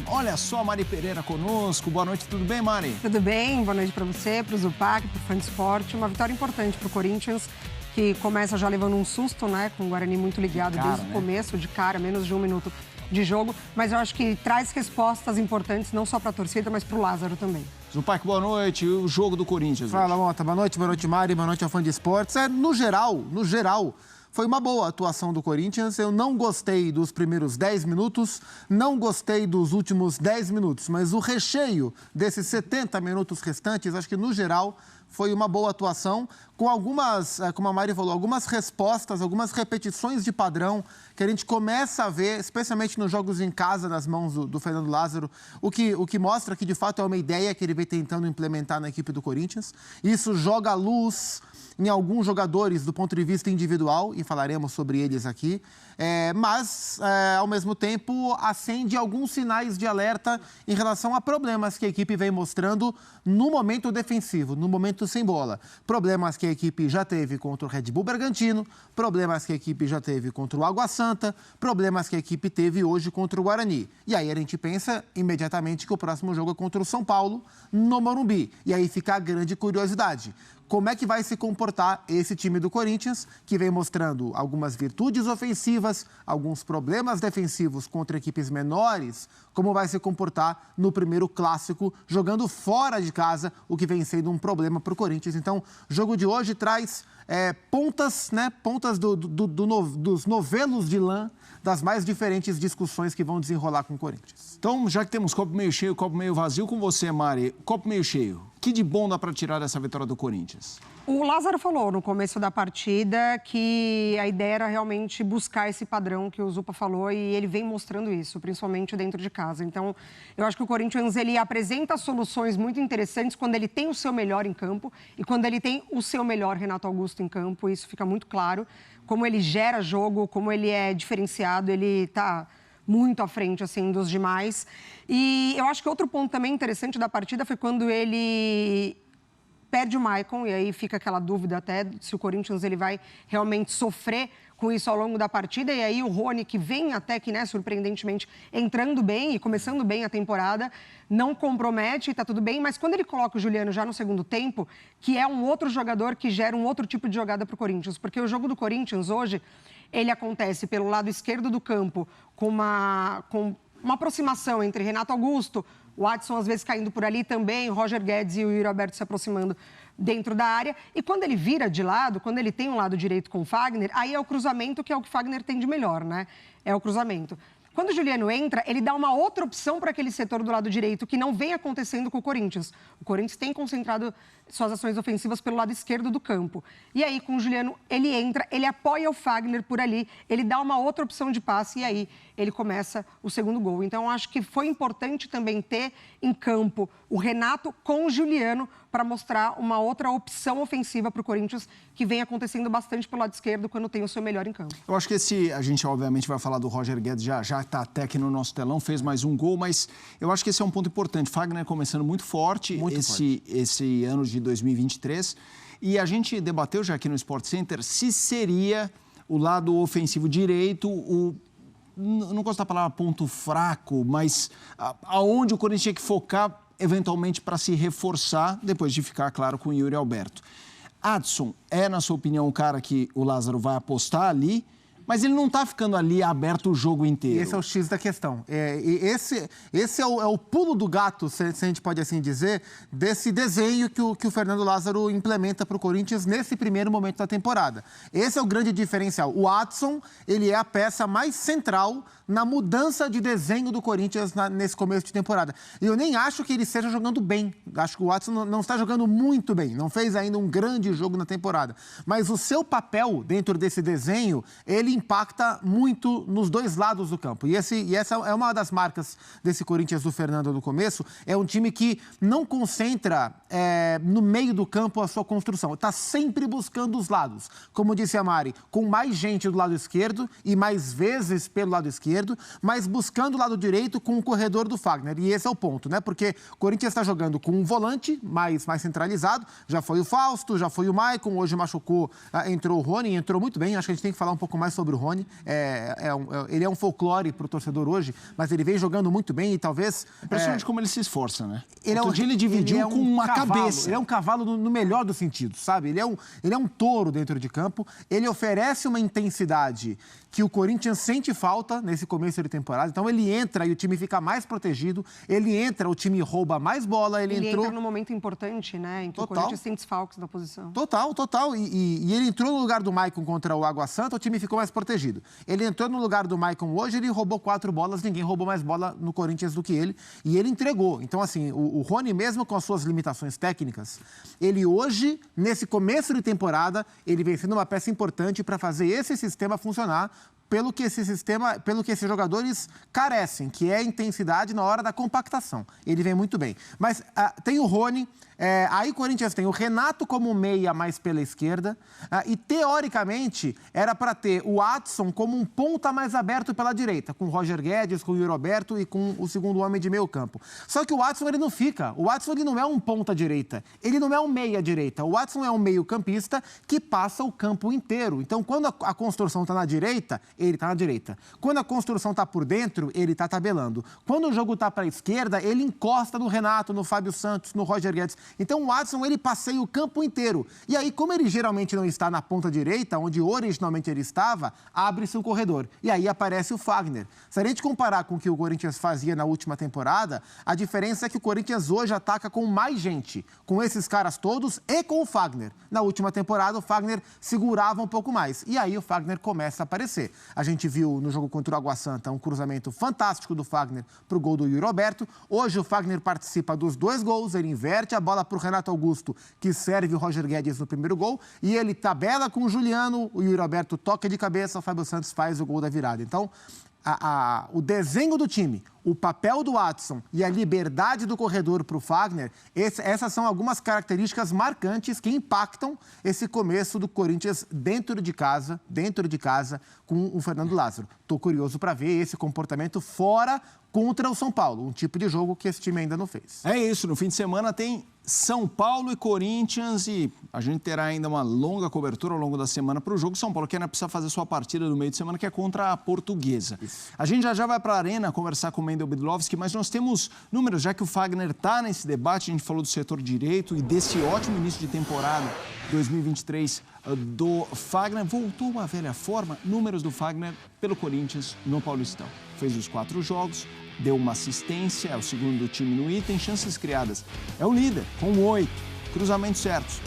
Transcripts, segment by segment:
Olha só a Mari Pereira conosco. Boa noite, tudo bem, Mari? Tudo bem, boa noite para você, para o Zupac, para o Fã de Esporte. Uma vitória importante para o Corinthians, que começa já levando um susto, né? Com o Guarani muito ligado desde o começo, de cara, menos de um minuto de jogo. Mas eu acho que traz respostas importantes, não só para a torcida, mas para o Lázaro também. Zupac, boa noite. O jogo do Corinthians. Fala, Mota. Boa noite, Mari. Boa noite ao Fã de Esportes. No geral, foi uma boa atuação do Corinthians. Eu não gostei dos primeiros 10 minutos, não gostei dos últimos 10 minutos, mas o recheio desses 70 minutos restantes, acho que no geral foi uma boa atuação, com algumas, como a Mari falou, algumas respostas, algumas repetições de padrão que a gente começa a ver, especialmente nos jogos em casa, nas mãos do Fernando Lázaro, o que mostra que de fato é uma ideia que ele vem tentando implementar na equipe do Corinthians. Isso joga luz em alguns jogadores do ponto de vista individual, e falaremos sobre eles aqui, mas, ao mesmo tempo, acende alguns sinais de alerta em relação a problemas que a equipe vem mostrando no momento defensivo, no momento sem bola. Problemas que a equipe já teve contra o Red Bull Bragantino, problemas que a equipe já teve contra o Água Santa, problemas que a equipe teve hoje contra o Guarani. E aí a gente pensa imediatamente que o próximo jogo é contra o São Paulo, no Morumbi. E aí fica a grande curiosidade. Como é que vai se comportar esse time do Corinthians, que vem mostrando algumas virtudes ofensivas, alguns problemas defensivos contra equipes menores, como vai se comportar no primeiro clássico, jogando fora de casa, o que vem sendo um problema para o Corinthians. Então, o jogo de hoje traz pontas dos novelos de lã das mais diferentes discussões que vão desenrolar com o Corinthians. Então, já que temos copo meio cheio, copo meio vazio, com você, Mari, copo meio cheio. Que de bom dá para tirar dessa vitória do Corinthians? O Lázaro falou no começo da partida que a ideia era realmente buscar esse padrão que o Zupa falou e ele vem mostrando isso, principalmente dentro de casa. Então, eu acho que o Corinthians ele apresenta soluções muito interessantes quando ele tem o seu melhor em campo e quando ele tem o seu melhor Renato Augusto em campo. Isso fica muito claro, como ele gera jogo, como ele é diferenciado, ele está muito à frente, assim, dos demais. E eu acho que outro ponto também interessante da partida foi quando ele perde o Maicon, e aí fica aquela dúvida até se o Corinthians ele vai realmente sofrer com isso ao longo da partida. E aí o Rony, que vem até que, né, surpreendentemente, entrando bem e começando bem a temporada, não compromete, tá tudo bem, mas quando ele coloca o Juliano já no segundo tempo, que é um outro jogador que gera um outro tipo de jogada para o Corinthians, porque o jogo do Corinthians hoje, ele acontece pelo lado esquerdo do campo, com uma aproximação entre Renato Augusto, o Adson às vezes caindo por ali também, o Roger Guedes e o Yuri Alberto se aproximando dentro da área. E quando ele vira de lado, quando ele tem um lado direito com o Fagner, aí é o cruzamento, que é o que o Fagner tem de melhor, né? É o cruzamento. Quando o Juliano entra, ele dá uma outra opção para aquele setor do lado direito, que não vem acontecendo com o Corinthians. O Corinthians tem concentrado suas ações ofensivas pelo lado esquerdo do campo. E aí, com o Juliano, ele entra, ele apoia o Fagner por ali, ele dá uma outra opção de passe e aí ele começa o segundo gol. Então, acho que foi importante também ter em campo o Renato com o Juliano para mostrar uma outra opção ofensiva para o Corinthians, que vem acontecendo bastante pelo lado esquerdo quando tem o seu melhor em campo. Eu acho que a gente obviamente vai falar do Roger Guedes, já está até aqui no nosso telão, fez mais um gol, mas eu acho que esse é um ponto importante. Fagner começando muito forte esse ano de 2023, e a gente debateu já aqui no Sport Center se seria o lado ofensivo direito, não gosto da palavra ponto fraco, mas aonde o Corinthians tinha que focar eventualmente para se reforçar, depois de ficar, claro, com o Yuri Alberto. Adson é, na sua opinião, o cara que o Lázaro vai apostar ali, mas ele não está ficando ali aberto o jogo inteiro. E esse é o X da questão. Esse é o pulo do gato, se a gente pode assim dizer, desse desenho que o Fernando Lázaro implementa para o Corinthians nesse primeiro momento da temporada. Esse é o grande diferencial. O Adson, ele é a peça mais central na mudança de desenho do Corinthians nesse começo de temporada. E eu nem acho que ele esteja jogando bem. Acho que o Adson não está jogando muito bem. Não fez ainda um grande jogo na temporada. Mas o seu papel dentro desse desenho, ele impacta muito nos dois lados do campo. E essa é uma das marcas desse Corinthians do Fernando no começo. É um time que não concentra no meio do campo a sua construção. Está sempre buscando os lados. Como disse a Mari, com mais gente do lado esquerdo e mais vezes pelo lado esquerdo, mas buscando o lado direito com o corredor do Fagner. E esse é o ponto, né? Porque o Corinthians está jogando com um volante mais centralizado. Já foi o Fausto, já foi o Maicon, hoje machucou, entrou o Rony, entrou muito bem. Acho que a gente tem que falar um pouco mais sobre sobre o Rony. Ele é um folclore para o torcedor hoje, mas ele vem jogando muito bem e talvez... Impressionante como ele se esforça, né? Ele dividiu com uma cabeça. Ele é um cavalo no melhor dos sentidos, sabe? Ele é um touro dentro de campo. Ele oferece uma intensidade que o Corinthians sente falta nesse começo de temporada. Então ele entra e o time fica mais protegido. Ele entra, o time rouba mais bola. Ele entrou num momento importante, né? Em que o Corinthians tem desfalques na posição. Total. E ele entrou no lugar do Maicon contra o Água Santa, o time ficou mais protegido. Ele entrou no lugar do Maicon hoje, ele roubou 4 bolas, ninguém roubou mais bola no Corinthians do que ele. E ele entregou. Então, assim, o Rony, mesmo com as suas limitações técnicas, ele hoje, nesse começo de temporada, ele vem sendo uma peça importante para fazer esse sistema funcionar pelo que esses jogadores carecem, que é intensidade na hora da compactação. Ele vem muito bem. Mas tem o Rony, aí o Corinthians tem o Renato como meia mais pela esquerda, e teoricamente era para ter o Watson como um ponta mais aberto pela direita, com o Roger Guedes, com o Yuri Alberto e com o segundo homem de meio campo. Só que o Watson ele não fica. O Watson ele não é um ponta direita, ele não é um meia direita. O Watson é um meio campista que passa o campo inteiro. Então quando a construção está na direita, ele está na direita. Quando a construção está por dentro, ele está tabelando. Quando o jogo está para a esquerda, ele encosta no Renato, no Fábio Santos, no Roger Guedes. Então o Watson, ele passeia o campo inteiro. E aí, como ele geralmente não está na ponta direita, onde originalmente ele estava, abre-se um corredor. E aí aparece o Fagner. Se a gente comparar com o que o Corinthians fazia na última temporada, a diferença é que o Corinthians hoje ataca com mais gente, com esses caras todos e com o Fagner. Na última temporada, o Fagner segurava um pouco mais. E aí o Fagner começa a aparecer. A gente viu no jogo contra o Água Santa um cruzamento fantástico do Fagner para o gol do Yuri Alberto. Hoje o Fagner participa dos 2 gols, ele inverte a bola para o Renato Augusto, que serve o Roger Guedes no primeiro gol, e ele tabela com o Juliano, o Yuri Alberto toca de cabeça, o Fábio Santos faz o gol da virada. Então, o desenho do time, o papel do Watson e a liberdade do corredor para o Fagner, essas são algumas características marcantes que impactam esse começo do Corinthians dentro de casa, com o Fernando Lázaro. Estou curioso para ver esse comportamento fora contra o São Paulo, um tipo de jogo que esse time ainda não fez. É isso, no fim de semana tem São Paulo e Corinthians e a gente terá ainda uma longa cobertura ao longo da semana para o jogo. São Paulo que ainda precisa fazer sua partida no meio de semana, que é contra a Portuguesa. Isso. A gente já vai para a Arena conversar com o Mendel Bidlovski, mas nós temos números, já que o Fagner está nesse debate, a gente falou do setor direito e desse ótimo início de temporada 2023 do Fagner. Voltou à velha forma, números do Fagner pelo Corinthians no Paulistão. Fez os 4 jogos, deu uma assistência, é o segundo do time no item, chances criadas. É o líder, com 8, cruzamentos certos.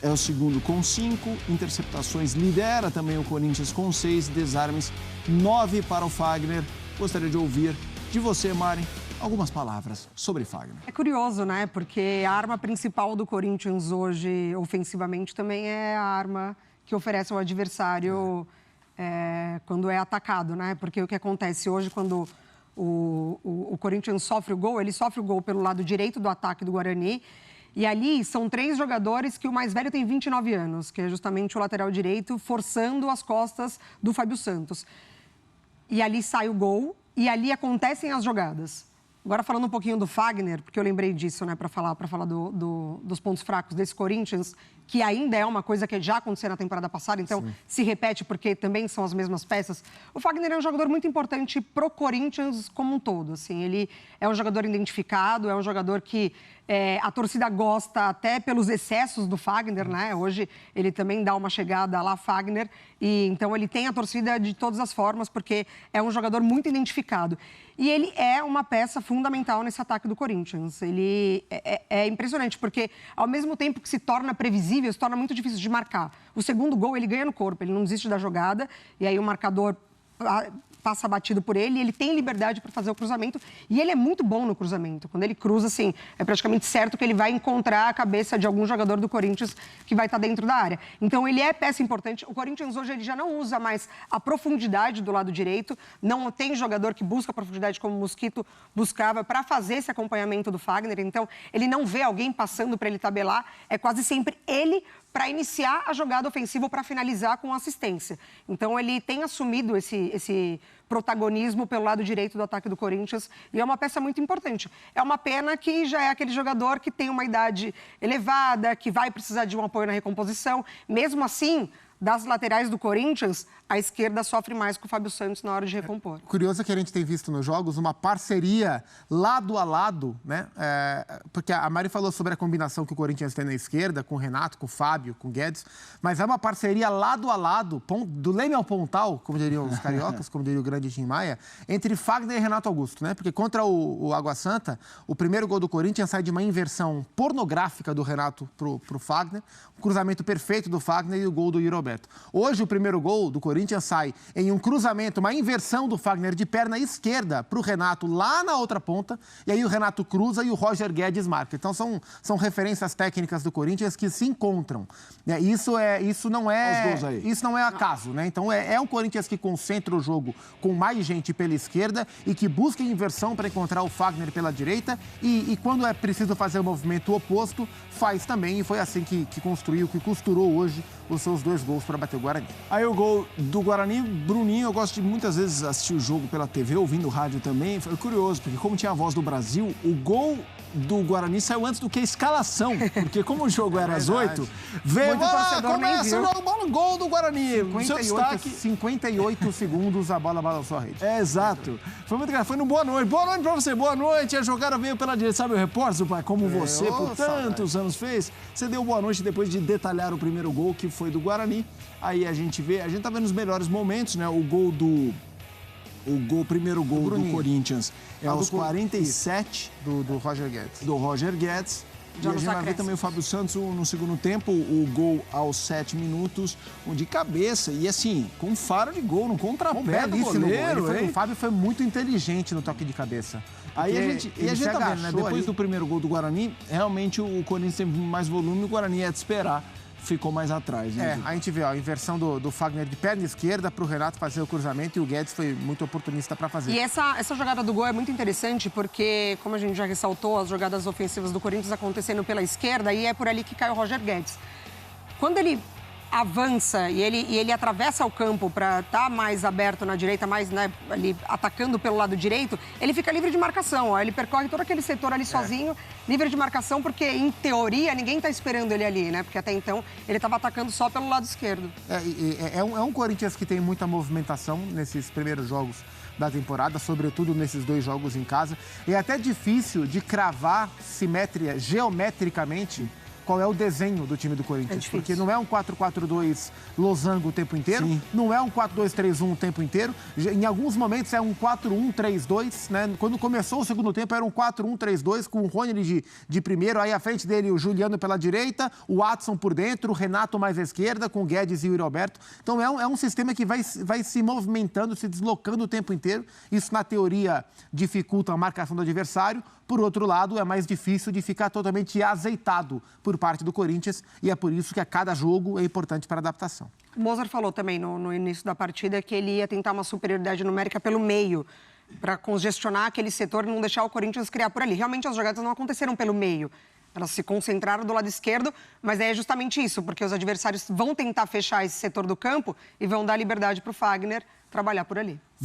É o segundo com 5, interceptações lidera também o Corinthians com 6, desarmes 9 para o Fagner. Gostaria de ouvir de você, Mari, algumas palavras sobre Fagner. É curioso, né? Porque a arma principal do Corinthians hoje, ofensivamente, também é a arma que oferece ao adversário quando é atacado, né? Porque o que acontece hoje, quando o Corinthians sofre o gol, ele sofre o gol pelo lado direito do ataque do Guarani. E ali são 3 jogadores que o mais velho tem 29 anos, que é justamente o lateral direito, forçando as costas do Fábio Santos. E ali sai o gol e ali acontecem as jogadas. Agora, falando um pouquinho do Fagner, porque eu lembrei disso, né, para falar dos pontos fracos desse Corinthians, que ainda é uma coisa que já aconteceu na temporada passada, então se repete porque também são as mesmas peças. O Fagner é um jogador muito importante pro Corinthians como um todo, assim. Ele é um jogador identificado, é um jogador que a torcida gosta até pelos excessos do Fagner, né? Hoje ele também dá uma chegada lá, Fagner, e então ele tem a torcida de todas as formas, porque é um jogador muito identificado. E ele é uma peça fundamental nesse ataque do Corinthians. Ele é impressionante, porque ao mesmo tempo que se torna previsível, se torna muito difícil de marcar. O segundo gol, ele ganha no corpo, ele não desiste da jogada, e aí o marcador passa batido por ele, ele tem liberdade para fazer o cruzamento, e ele é muito bom no cruzamento. Quando ele cruza, assim, é praticamente certo que ele vai encontrar a cabeça de algum jogador do Corinthians que vai estar dentro da área. Então, ele é peça importante. O Corinthians hoje ele já não usa mais a profundidade do lado direito, não tem jogador que busca a profundidade como o Mosquito buscava para fazer esse acompanhamento do Fagner. Então, ele não vê alguém passando para ele tabelar, é quase sempre ele para iniciar a jogada ofensiva ou para finalizar com assistência. Então, ele tem assumido esse protagonismo pelo lado direito do ataque do Corinthians e é uma peça muito importante. É uma pena que já é aquele jogador que tem uma idade elevada, que vai precisar de um apoio na recomposição. Mesmo assim, das laterais do Corinthians, a esquerda sofre mais com o Fábio Santos na hora de recompor. Curioso que a gente tem visto nos jogos uma parceria lado a lado, né? Porque a Mari falou sobre a combinação que o Corinthians tem na esquerda, com o Renato, com o Fábio, com o Guedes, mas é uma parceria lado a lado, do leme ao pontal, como diriam os cariocas, como diria o grande Tim Maia, entre Fagner e Renato Augusto, né? Porque contra o Água Santa, o primeiro gol do Corinthians sai de uma inversão pornográfica do Renato pro Fagner, um cruzamento perfeito do Fagner e o gol do Yuri Alberto. Hoje, o primeiro gol do Corinthians sai em um cruzamento, uma inversão do Fagner de perna esquerda para o Renato lá na outra ponta, e aí o Renato cruza e o Roger Guedes marca. Então, são referências técnicas do Corinthians que se encontram. Isso não é acaso, né? Então, é um Corinthians que concentra o jogo com mais gente pela esquerda e que busca inversão para encontrar o Fagner pela direita e quando é preciso fazer o movimento oposto, faz também, e foi assim que construiu, que costurou hoje os seus 2 gols para bater o Guarani. Aí o gol do Guarani, Bruninho, eu gosto de muitas vezes assistir o jogo pela TV, ouvindo o rádio também. Foi curioso, porque como tinha a voz do Brasil, o gol do Guarani saiu antes do que a escalação. Porque como o jogo era às 8, veio, começa o jogo, gol do Guarani. 58 segundos a bola balançou a rede. Exato. Foi muito engraçado. Foi no Boa Noite. Boa noite pra você, boa noite. A jogada veio pela direita. Sabe o repórter, pai, como você por tantos anos fez? Você deu boa noite depois de detalhar o primeiro gol, que foi do Guarani. Aí a gente tá vendo os melhores momentos, né? O primeiro gol do Corinthians é aos 47 do Roger Guedes. Do Roger Guedes. E a gente vai ver também o Fábio Santos no segundo tempo, o gol aos 7 minutos, de cabeça. E assim, com faro de gol, no contrapé do goleiro. O Fábio foi muito inteligente no toque de cabeça. Aí a gente tá vendo, né? Depois do primeiro gol do Guarani, realmente o Corinthians teve mais volume e o Guarani é de esperar. Ficou mais atrás, né? A gente vê a inversão do Fagner de perna esquerda para o Renato fazer o cruzamento e o Guedes foi muito oportunista para fazer. E essa jogada do gol é muito interessante porque, como a gente já ressaltou, as jogadas ofensivas do Corinthians acontecendo pela esquerda e é por ali que cai o Roger Guedes. Quando ele avança e ele atravessa o campo para estar mais aberto na direita, mais, né, ali atacando pelo lado direito, ele fica livre de marcação. Ó. Ele percorre todo aquele setor ali sozinho, livre de marcação, porque, em teoria, ninguém está esperando ele ali, né? Porque até então ele estava atacando só pelo lado esquerdo. É um Corinthians que tem muita movimentação nesses primeiros jogos da temporada, sobretudo nesses 2 jogos em casa. É até difícil de cravar geometricamente qual é o desenho do time do Corinthians. Porque não é um 4-4-2 losango o tempo inteiro, não é um 4-2-3-1 o tempo inteiro. Em alguns momentos é um 4-1-3-2, né? Quando começou o segundo tempo era um 4-1-3-2 com o Rony de primeiro, aí à frente dele o Juliano pela direita, o Watson por dentro, o Renato mais à esquerda, com o Guedes e o Yuri Alberto. Então é um sistema que vai se movimentando, se deslocando o tempo inteiro. Isso, na teoria, dificulta a marcação do adversário. Por outro lado, é mais difícil de ficar totalmente azeitado por parte do Corinthians e é por isso que a cada jogo é importante para a adaptação. O Mozart falou também no início da partida que ele ia tentar uma superioridade numérica pelo meio para congestionar aquele setor e não deixar o Corinthians criar por ali. Realmente as jogadas não aconteceram pelo meio. Elas se concentraram do lado esquerdo, mas é justamente isso, porque os adversários vão tentar fechar esse setor do campo e vão dar liberdade para o Fagner trabalhar por ali.